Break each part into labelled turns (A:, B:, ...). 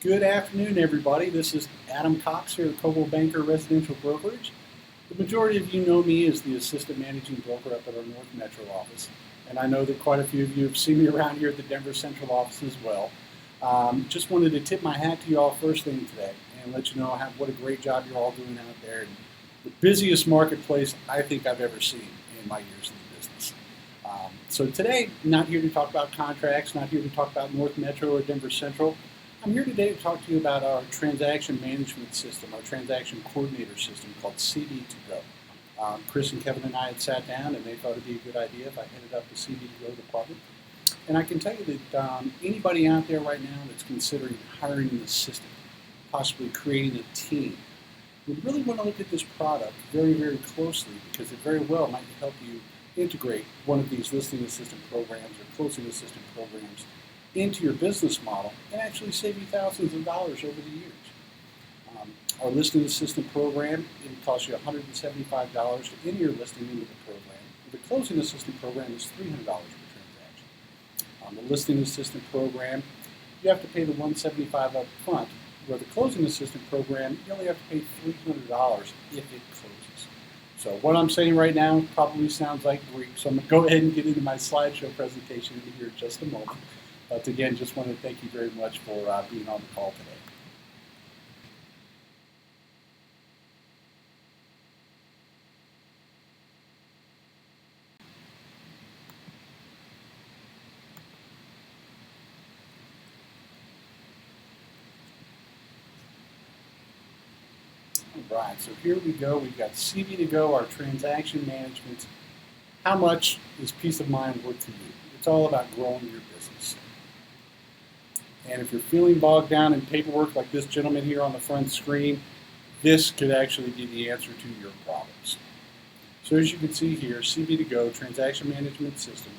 A: Good afternoon, everybody. This is Adam Cox here at Coldwell Banker Residential Brokerage. The majority of you know me as the assistant managing broker up at our North Metro office, and I know that quite a few of you have seen me around here at the Denver Central office as well. Just wanted to tip my hat to you all first thing today and let you know what a great job you're all doing out there. And the busiest marketplace I think I've ever seen in my years in the business. So today, not here to talk about contracts, not here to talk about North Metro or Denver Central. I'm here today to talk to you about our transaction management system, our transaction coordinator system called CB2Go. Chris and Kevin and I had sat down and they thought it'd be a good idea if I headed up the CB2Go department. And I can tell you that anybody out there right now that's considering hiring an assistant, possibly creating a team, would really want to look at this product very, very closely because it very well might help you integrate one of these listing assistant programs or closing assistant programs into your business model and actually save you thousands of dollars over the years. Our listing assistant program, it costs you $175 to enter your listing into the program. The closing assistant program is $300 per transaction. The listing assistant program, you have to pay the $175 up front, where the closing assistant program, you only have to pay $300 if it closes. So what I'm saying right now probably sounds like Greek, so I'm going to go ahead and get into my slideshow presentation here in just a moment. But again, just want to thank you very much for being on the call today. All right, so here we go. We've got CB2Go, our transaction management. How much is peace of mind worth to you? It's all about growing your business. And if you're feeling bogged down in paperwork like this gentleman here on the front screen, this could actually be the answer to your problems. So as you can see here, CB2Go, Transaction Management System.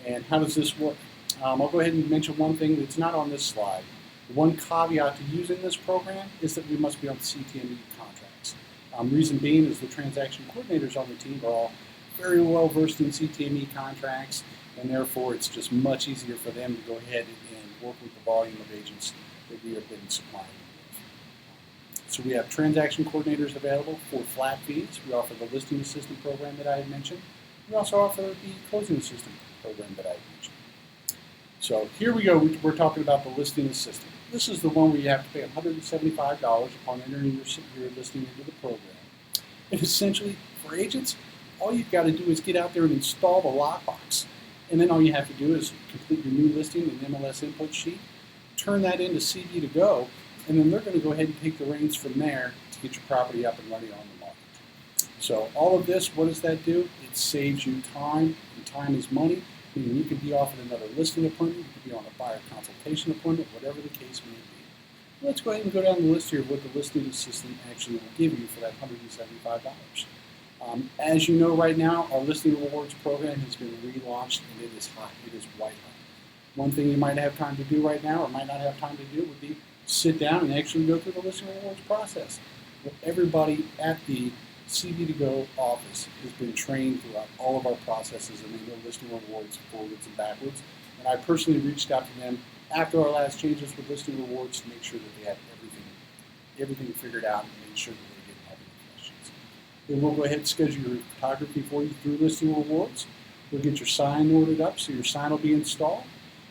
A: And how does this work? I'll go ahead and mention one thing that's not on this slide. The one caveat to using this program is that we must be on CTME contracts. Reason being is the transaction coordinators on the team are all very well versed in CTME contracts, and therefore it's just much easier for them to go ahead and work with the volume of agents that we have been supplying with. So we have transaction coordinators available for flat fees. We offer the listing assistant program that I had mentioned. We also offer the closing assistant program that I had mentioned. So here we go, we're talking about the listing assistant. This is the one where you have to pay $175 upon entering your listing into the program. And essentially, for agents, all you've got to do is get out there and install the lockbox. And then all you have to do is complete your new listing and MLS input sheet, turn that into CB2Go, and then they're going to go ahead and take the reins from there to get your property up and running on the market. So all of this, what does that do? It saves you time, and time is money. Meaning you could be offered another listing appointment, you could be on a buyer consultation appointment, whatever the case may be. Let's go ahead and go down the list here of what the listing assistant actually will give you for that $175. As you know right now, our listing rewards program has been relaunched and it is hot. It is white hot. One thing you might have time to do right now or might not have time to do would be sit down and actually go through the listing rewards process. Well, everybody at the CB2Go office has been trained throughout all of our processes and they know listing rewards forwards and backwards. And I personally reached out to them after our last changes with listing rewards to make sure that they had everything figured out and made sure that they didn't have any questions. Then we'll go ahead and schedule your photography for you through listing rewards. We'll get your sign ordered up so your sign will be installed.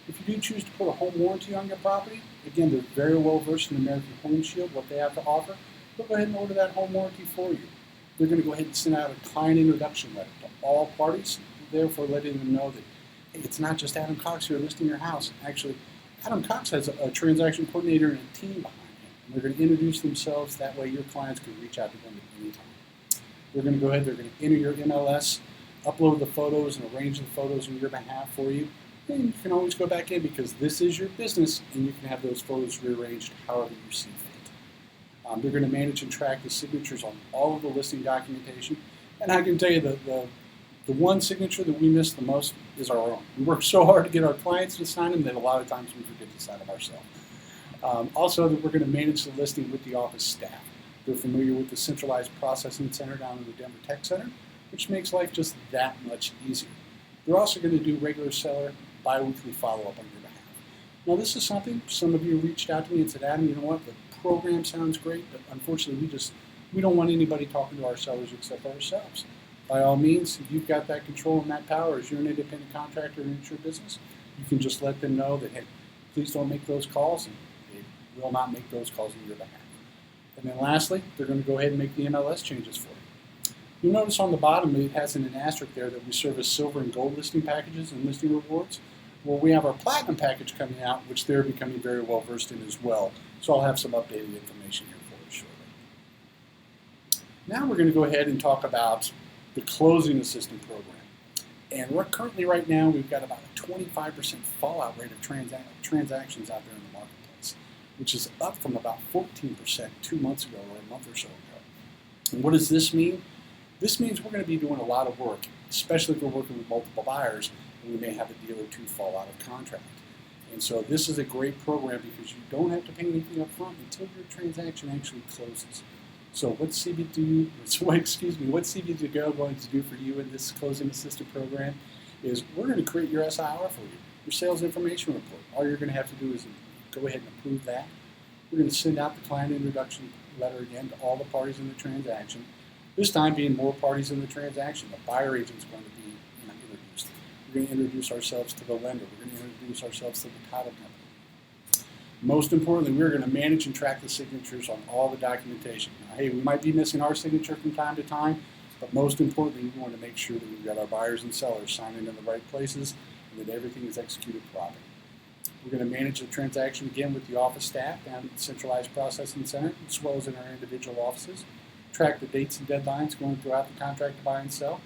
A: If you do choose to put a home warranty on your property, again, they're very well versed in American Home Shield, what they have to offer. We'll go ahead and order that home warranty for you. They're going to go ahead and send out a client introduction letter to all parties, therefore letting them know that hey, it's not just Adam Cox here listing your house. Actually, Adam Cox has a transaction coordinator and a team behind him. And they're going to introduce themselves. That way your clients can reach out to them at any time. They're going to go ahead, they're going to enter your MLS, upload the photos, and arrange the photos on your behalf for you. And you can always go back in because this is your business, and you can have those photos rearranged however you see fit. They're going to manage and track the signatures on all of the listing documentation. And I can tell you that the one signature that we miss the most is our own. We work so hard to get our clients to sign them that a lot of times we forget to sign them ourselves. Also, that we're going to manage the listing with the office staff. They're familiar with the centralized processing center down in the Denver Tech Center, which makes life just that much easier. They're also going to do regular seller bi-weekly follow-up on your behalf. Now, this is something some of you reached out to me and said, Adam, you know what, the program sounds great, but unfortunately we don't want anybody talking to our sellers except ourselves. By all means, if you've got that control and that power as you're an independent contractor and it's your business, you can just let them know that, hey, please don't make those calls, and they will not make those calls on your behalf. And then lastly, they're going to go ahead and make the MLS changes for you. You'll notice on the bottom it has an asterisk there that we service silver and gold listing packages and listing rewards. Well, we have our platinum package coming out, which they're becoming very well versed in as well. So I'll have some updated information here for you shortly. Now we're going to go ahead and talk about the closing assistant program. And we're currently right now, we've got about a 25% fallout rate of transactions out there in the marketplace, which is up from about 14% 2 months ago or a month or so ago. And what does this mean? This means we're going to be doing a lot of work, especially if we're working with multiple buyers, and we may have a deal or two fall out of contract. And so this is a great program because you don't have to pay anything up front until your transaction actually closes. So what's CB2Go going to do for you in this closing assistant program is we're going to create your SIR for you, your sales information report. All you're going to have to do is go ahead and approve that. We're going to send out the client introduction letter again to all the parties in the transaction. This time being more parties in the transaction. The buyer agent is going to be introduced. We're going to introduce ourselves to the lender. We're going to introduce ourselves to the title company. Most importantly, we're going to manage and track the signatures on all the documentation. Now, hey, we might be missing our signature from time to time, but most importantly, we want to make sure that we've got our buyers and sellers signing in the right places and that everything is executed properly. We're going to manage the transaction again with the office staff down at the centralized processing center, as well as in our individual offices. Track the dates and deadlines going throughout the contract to buy and sell.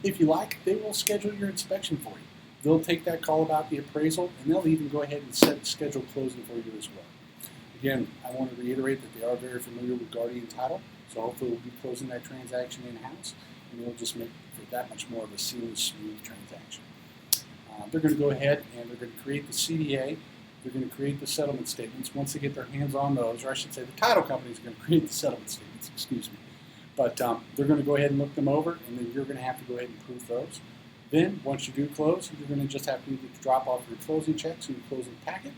A: If you like, they will schedule your inspection for you. They'll take that call about the appraisal, and they'll even go ahead and schedule closing for you as well. Again, I want to reiterate that they are very familiar with Guardian Title, so hopefully we'll be closing that transaction in-house, and it'll just make for that much more of a seamless, smooth transaction. They're going to go ahead and they're going to create the CDA. They're going to create the settlement statements. Once they get their hands on those, or I should say the title company is going to create the settlement statements, excuse me. But they're going to go ahead and look them over, and then you're going to have to go ahead and prove those. Then, once you do close, you're going to just have to drop off your closing checks and your closing packet.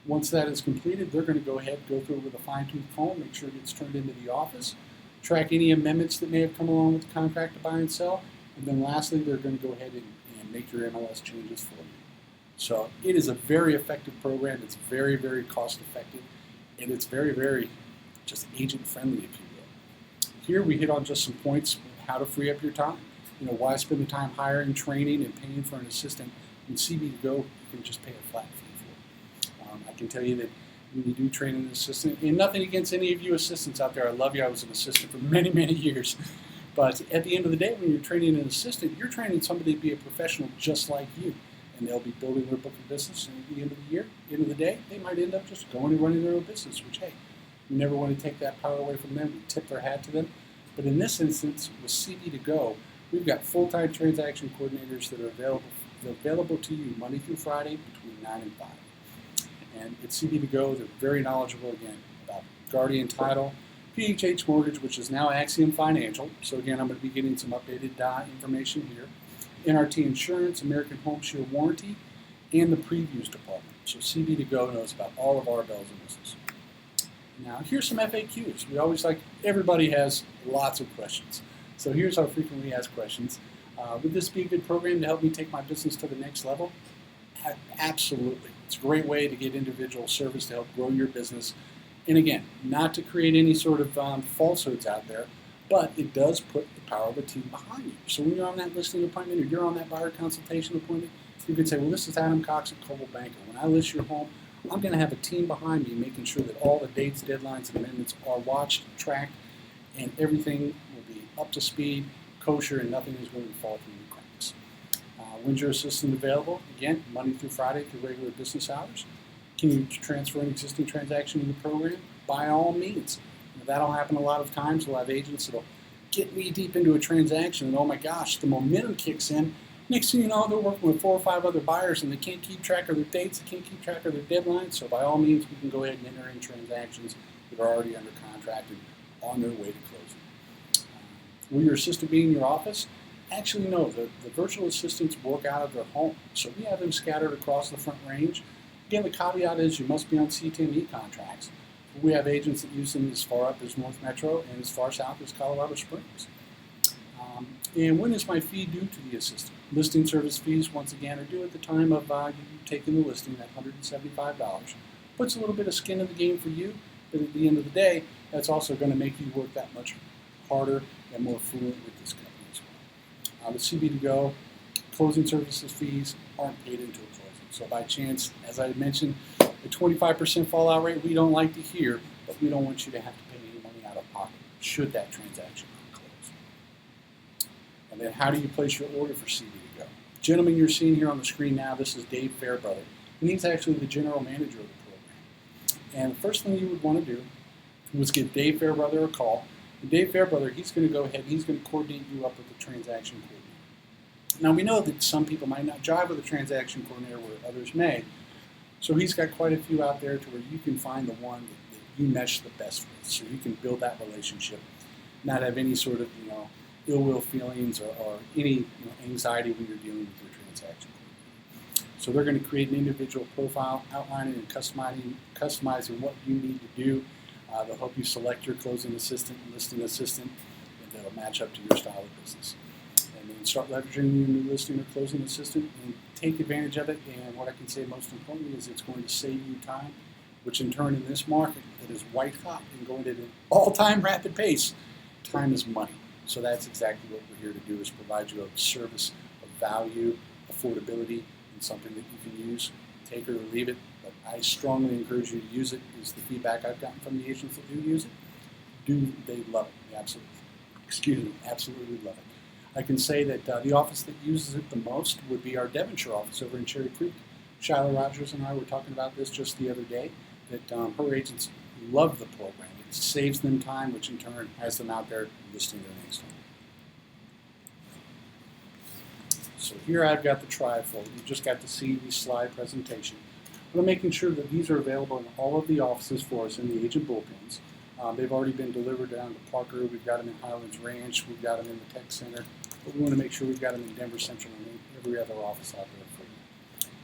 A: Once that is completed, they're going to go ahead, go through it with a fine-tooth comb, make sure it gets turned into the office, track any amendments that may have come along with the contract to buy and sell, and then lastly, they're going to go ahead and make your MLS changes for you. So it is a very effective program. It's very, very cost-effective, and it's very, very just agent-friendly, if you will. Here we hit on just some points of how to free up your time. You know, why spend the time hiring, training, and paying for an assistant when CB2Go you can just pay a flat fee for? I can tell you that when you do train an assistant, and nothing against any of you assistants out there, I love you, I was an assistant for many, many years. But at the end of the day, when you're training an assistant, you're training somebody to be a professional just like you. And they'll be building their book of business, and at the end of the year, end of the day, they might end up just going and running their own business, which, hey, you never want to take that power away from them. We tip their hat to them. But in this instance, with CB2Go, we've got full-time transaction coordinators that are available to you Monday through Friday between 9 and 5. And at CB2Go, they're very knowledgeable, again, about Guardian Title, PHH Mortgage, which is now Axiom Financial. So again, I'm going to be getting some updated information here. NRT Insurance, American Home Shield Warranty, and the Previews Department. So CB2Go knows about all of our bells and whistles. Now, here's some FAQs. We always everybody has lots of questions. So here's our frequently asked questions. Would this be a good program to help me take my business to the next level? Absolutely. It's a great way to get individual service to help grow your business. And again, not to create any sort of falsehoods out there, but it does put the power of a team behind you. So when you're on that listing appointment or you're on that buyer consultation appointment, you can say, well, this is Adam Cox at Coldwell Banker. When I list your home, I'm going to have a team behind me making sure that all the dates, deadlines, and amendments are watched, tracked, and everything will be up to speed, kosher, and nothing is going to fall through the cracks. When's your assistant available? Again, Monday through Friday through regular business hours. Can you transfer an existing transaction in the program? By all means. That'll happen a lot of times. We'll have agents that'll get knee deep into a transaction, and oh my gosh, the momentum kicks in. Next thing you know, they're working with 4 or 5 other buyers, and they can't keep track of their dates, they can't keep track of their deadlines. So by all means, we can go ahead and enter in transactions that are already under contract and on their way to closing. Will your assistant be in your office? Actually, no. The virtual assistants work out of their home. So we have them scattered across the Front Range. Again, the caveat is you must be on C10E contracts. We have agents that use them as far up as North Metro and as far south as Colorado Springs. And when is my fee due to the assistant? Listing service fees, once again, are due at the time of you taking the listing at $175. Puts a little bit of skin in the game for you, but at the end of the day, that's also going to make you work that much harder and more fluent with this company as well. With CB2Go, closing services fees aren't paid into a closing. So by chance, as I mentioned, the 25% fallout rate we don't like to hear, but we don't want you to have to pay any money out of pocket should that transaction close. And then how do you place your order for CB2Go? Gentleman you're seeing here on the screen now, this is Dave Fairbrother, and he's actually the general manager of the program. And the first thing you would want to do was give Dave Fairbrother a call. And Dave Fairbrother, he's going to go ahead and he's going to coordinate you up with the transaction coordinator. Now we know that some people might not jive with a transaction coordinator where others may. So he's got quite a few out there to where you can find the one that you mesh the best with. So you can build that relationship, not have any sort of ill will feelings or any anxiety when you're dealing with your transaction coordinator. So they're going to create an individual profile, outlining and customizing what you need to do. They'll help you select your closing assistant and listing assistant, and that'll match up to your style of business. And then start leveraging your new listing or closing assistant and take advantage of it. And what I can say most importantly is it's going to save you time, which in turn in this market that is white hot and going at an all-time rapid pace, time is money. So that's exactly what we're here to do, is provide you a service of value, affordability, and something that you can use, take it or leave it. But I strongly encourage you to use it, is the feedback I've gotten from the agents that do use it. They love it. They absolutely love it. I can say that the office that uses it the most would be our Devonshire office over in Cherry Creek. Shyla Rogers and I were talking about this just the other day, that her agents love the program. It saves them time, which in turn has them out there listing their next home. So here I've got the trifold. You just got to see the slide presentation. We're making sure that these are available in all of the offices for us in the agent bullpens. They've already been delivered down to Parker. We've got them in Highlands Ranch. We've got them in the Tech Center. But we want to make sure we've got them in Denver Central and every other office out there for you.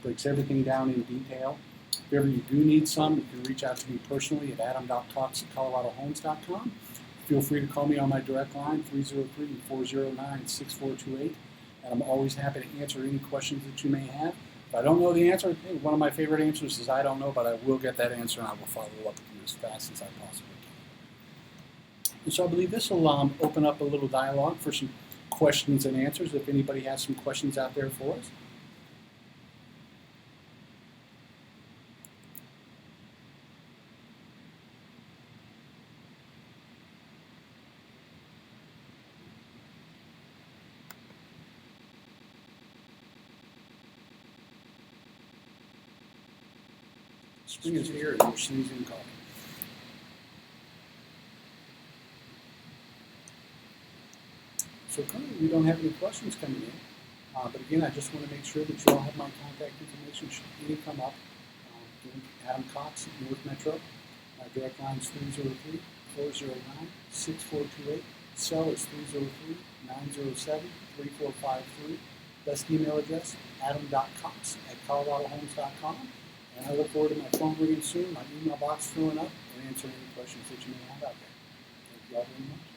A: Breaks everything down in detail. If ever you do need some, you can reach out to me personally at adam.cox@coloradohomes.com. Feel free to call me on my direct line, 303-409-6428. And I'm always happy to answer any questions that you may have. If I don't know the answer, one of my favorite answers is I don't know, but I will get that answer and I will follow up with you as fast as I possibly can. And so I believe this will open up a little dialogue for some questions and answers if anybody has some questions out there for us. Spring is here and we're sneezing coffee. So currently we don't have any questions coming in. But again, I just want to make sure that you all have my contact information should any come up. Adam Cox at North Metro. My direct line is 303-409-6428. Cell is 303-907-3453. Best email address, adam.cox@coloradohomes.com. And I look forward to my phone ringing soon, my email box filling up, and answering any questions that you may have out there. Thank you all very much.